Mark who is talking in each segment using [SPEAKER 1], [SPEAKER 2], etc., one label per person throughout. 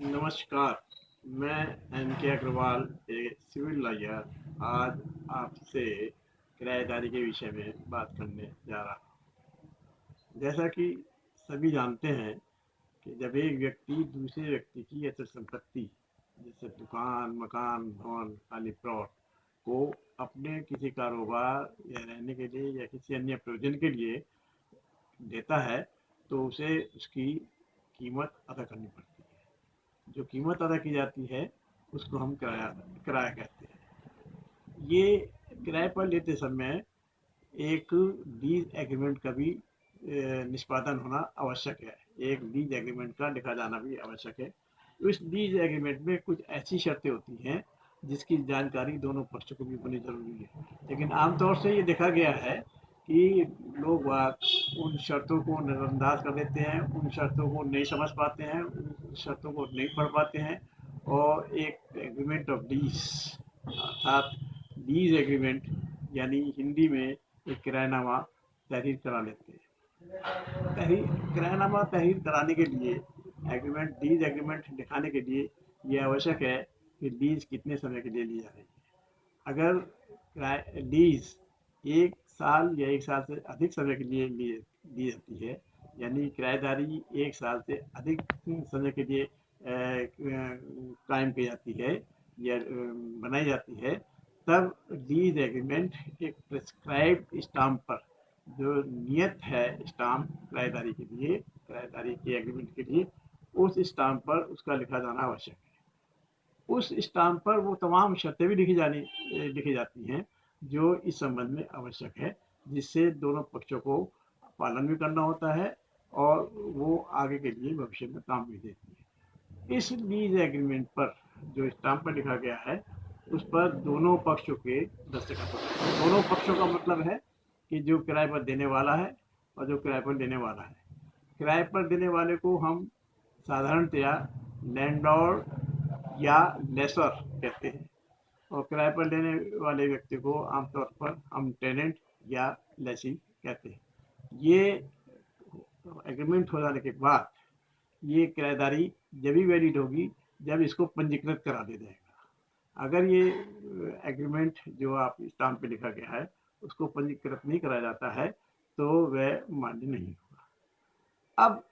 [SPEAKER 1] नमस्कार, मैं एन के अग्रवाल, एक सिविल लॉयर। आज आपसे किराएदारी के विषय में बात करने जा रहा हूँ। जैसा कि सभी जानते हैं कि जब एक व्यक्ति दूसरे व्यक्ति की अचल संपत्ति जैसे दुकान, मकान, भवन, खाली प्लॉट को अपने किसी कारोबार या रहने के लिए या किसी अन्य प्रयोजन के लिए देता है, तो उसे उसकी कीमत अदा करनी पड़ती है। जो कीमत अदा की जाती है उसको हम किराया किराया कहते हैं। ये किराए पर लेते समय एक लीज एग्रीमेंट का भी निष्पादन होना आवश्यक है। एक लीज एग्रीमेंट का लिखा जाना भी आवश्यक है। इस लीज एग्रीमेंट में कुछ ऐसी शर्तें होती हैं जिसकी जानकारी दोनों पक्षों को भी होनी जरूरी है। लेकिन आमतौर से ये देखा गया है कि लोग उन शर्तों को नज़रअंदाज कर देते हैं, उन शर्तों को नहीं समझ पाते हैं, उन शर्तों को नहीं पढ़ पाते हैं और एक एग्रीमेंट ऑफ लीज अर्थात लीज एग्रीमेंट यानी हिंदी में एक किरायनामा तहरीर करा लेते हैं। तहरीर किरायनामा तहरीर कराने के लिए लीज एग्रीमेंट दिखाने के लिए ये आवश्यक है कि लीज कितने समय के लिए ली जा रही है। अगर लीज 1 साल या 1 साल से अधिक समय के लिए ली जाती है, यानी किराएदारी 1 साल से अधिक समय के लिए कायम की जाती है या बनाई जाती है, तब लीज एग्रीमेंट एक प्रिस्क्राइब्ड स्टाम्प पर, जो नियत है स्टाम्प किराएदारी के लिए, किराएदारी के एग्रीमेंट के लिए, उस स्टाम्प पर उसका लिखा जाना आवश्यक है। उस स्टाम्प पर वो तमाम शर्तें भी लिखी जाती हैं जो इस संबंध में आवश्यक है, जिससे दोनों पक्षों को पालन भी करना होता है और वो आगे के लिए भविष्य में काम भी देती है। इस लीज एग्रीमेंट पर जो स्टाम्प पर लिखा गया है उस पर दोनों पक्षों के दस्तखत होते हैं। दोनों पक्षों का मतलब है कि जो किराए पर देने वाला है और जो किराए पर देने वाला है। किराए पर देने वाले को हम साधारणतया लैंडलॉर्ड या लेसर कहते हैं और किराए पर लेने वाले व्यक्ति को आमतौर पर हम टेनेंट या लेसी कहते हैं। ये एग्रीमेंट हो जाने के बाद ये किराएदारी जब भी वैलिड होगी जब इसको पंजीकृत करा दिया जाएगा। अगर ये एग्रीमेंट जो आप स्टाम्प पे लिखा गया है उसको पंजीकृत नहीं कराया जाता है तो वह मान्य नहीं होगा। अब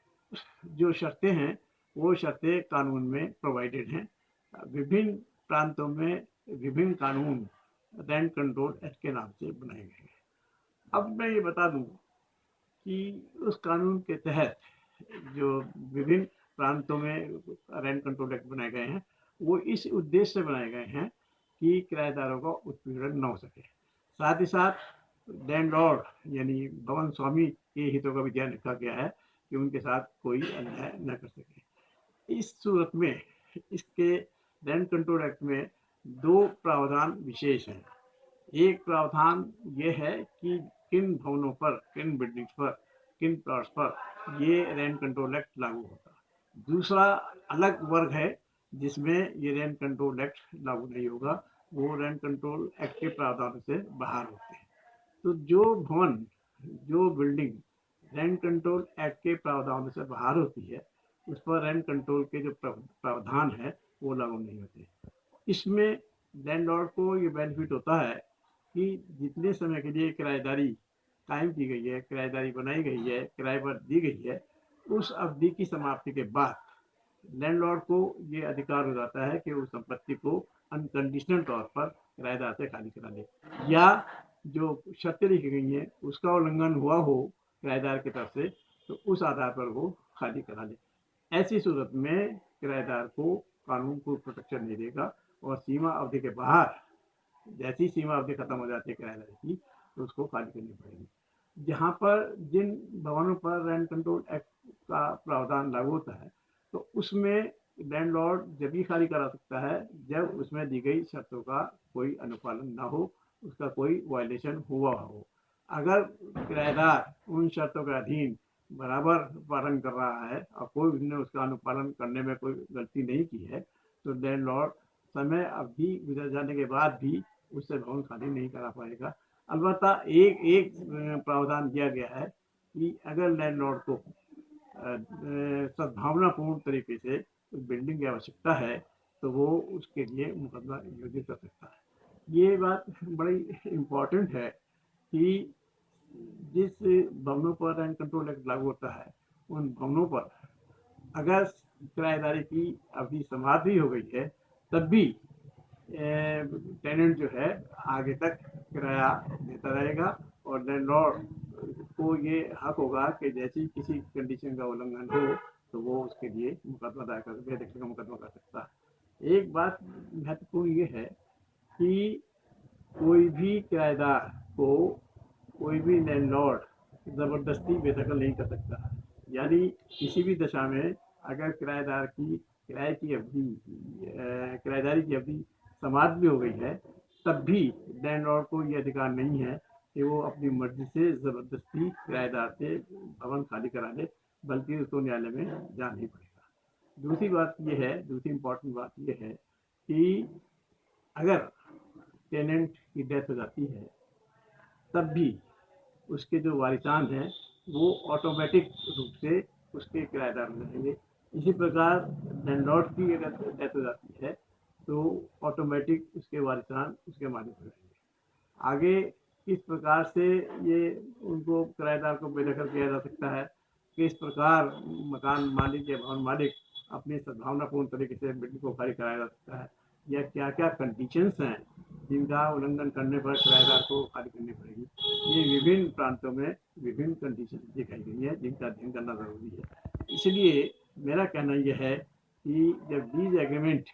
[SPEAKER 1] जो शर्तें हैं वो शर्तें कानून में प्रोवाइडेड हैं। विभिन्न प्रांतों में विभिन्न कानून रेंट कंट्रोल एक्ट के नाम से बनाए गए हैं। अब मैं ये बता दूं कि उस कानून के तहत जो विभिन्न प्रांतों में रेंट कंट्रोल एक्ट बनाए गए हैं वो इस उद्देश्य से बनाए गए हैं कि किराएदारों का उत्पीड़न न हो सके। साथ ही साथ लैंडलॉर्ड यानी भवन स्वामी के हितों का भी ध्यान रखा गया है कि उनके साथ कोई अन्याय न कर सके। इस सूरत में इसके रेंट कंट्रोल एक्ट में 2 प्रावधान विशेष हैं। एक प्रावधान ये है कि किन भवनों पर, किन बिल्डिंग्स पर, किन प्लॉट्स पर ये रेंट कंट्रोल एक्ट लागू होता है। दूसरा अलग वर्ग है जिसमें ये रेंट कंट्रोल एक्ट लागू नहीं होगा, वो रेंट कंट्रोल एक्ट के प्रावधान से बाहर होते हैं। तो जो भवन, जो बिल्डिंग रेंट कंट्रोल एक्ट के प्रावधान से बाहर होती है उस पर रेंट कंट्रोल के जो प्रावधान है वो लागू नहीं होते। इसमें लैंडलॉर्ड को ये बेनिफिट होता है कि जितने समय के लिए किराएदारी कायम की गई है, किराएदारी बनाई गई है, किराए पर दी गई है, उस अवधि की समाप्ति के बाद लैंडलॉर्ड को ये अधिकार हो जाता है कि उस संपत्ति को अनकंडीशनल तौर पर किराएदार से खाली करा ले, या जो शर्तें लिखी गई हैं उसका उल्लंघन हुआ हो किराएदार की तरफ से तो उस आधार पर वो खाली करा ले। ऐसी सूरत में किराएदार को कानून को प्रोटेक्शन नहीं देगा और सीमा अवधि के बाहर जैसी सीमा अवधि खत्म हो जाती है किराएदार की तो उसको खाली करनी पड़ेगी। जहाँ पर जिन भवनों पर रेंट कंट्रोल एक्ट का प्रावधान लागू होता है तो उसमें लैंडलॉर्ड जब भी खाली करा सकता है जब उसमें दी गई शर्तों का कोई अनुपालन ना हो, उसका कोई वायलेशन हुआ हो। अगर किराएदार उन शर्तों के अधीन बराबर पालन कर रहा है और कोई उसने उसका अनुपालन करने में कोई गलती नहीं की है तो लैंडलॉर्ड समय अवधि गुजर जाने के बाद भी उससे भवन खाली नहीं करा पाएगा। अलबत्ता एक एक प्रावधान दिया गया है कि अगर लैंडलॉर्ड को सद्भावनापूर्ण तरीके से उस बिल्डिंग की आवश्यकता है तो वो उसके लिए मुकदमा नियोजित कर सकता है। ये बात बड़ी इम्पोर्टेंट है कि जिस भवनों पर रेंट कंट्रोल एक्ट लागू होता है उन भवनों पर अगर किराएदारी की अवधि समाप्त भी हो गई है तब भी टेनेंट जो है आगे तक किराया देता रहेगा और लैंडलॉर्ड को ये हक होगा कि जैसी किसी कंडीशन का उल्लंघन हो तो वो उसके लिए मुकदमा दायर कर बेदखली का मुकदमा कर सकता है। एक बात महत्वपूर्ण ये है कि कोई भी किराएदार को कोई भी लैंडलॉर्ड ज़बरदस्ती बेदखल नहीं कर सकता। यानी किसी भी दशा में अगर किराएदार की किराए की अवधि किराएदारी की अवधि समाप्त भी हो गई है तब भी लैंडलॉर्ड को ये अधिकार नहीं है कि वो अपनी मर्जी से ज़बरदस्ती किराएदार से भवन खाली करा दे, बल्कि उसको न्यायालय में जाना ही पड़ेगा। दूसरी बात ये है, दूसरी इम्पोर्टेंट बात ये है कि अगर टेनेंट की डेथ हो जाती है तब भी उसके जो वारिसान हैं वो ऑटोमेटिक रूप से उसके किराएदार में रहेंगे। इसी प्रकार लैंडलॉर्ड की अगर डेथ हो जाती है तो ऑटोमेटिक उसके वारिसान उसके मालिक हो जाएंगे। आगे किस प्रकार से ये उनको किराएदार को बेदखल किया जा सकता है, किस प्रकार मकान मालिक या भवन मालिक अपनी सद्भावनापूर्ण तरीके से बिल्डिंग को खाली कराया जा सकता है, या क्या क्या कंडीशंस हैं जिनका उल्लंघन करने पर किराएदार को खाली करनी पड़ेगी, ये विभिन्न प्रांतों में विभिन्न कंडीशन दिखाई गई है जिनका अध्ययन करना ज़रूरी है। इसलिए मेरा कहना यह है कि जब लीज एग्रीमेंट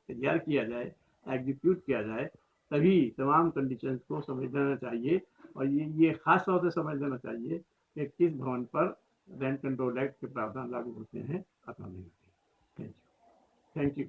[SPEAKER 1] तैयार किया जाए, एग्जीक्यूट किया जाए, तभी तमाम कंडीशंस को समझ लेना चाहिए और ये खास तौर से समझ लेना चाहिए कि किस भवन पर रेंट कंट्रोल एक्ट के प्रावधान लागू होते हैं अथवा नहीं होते। Thank you.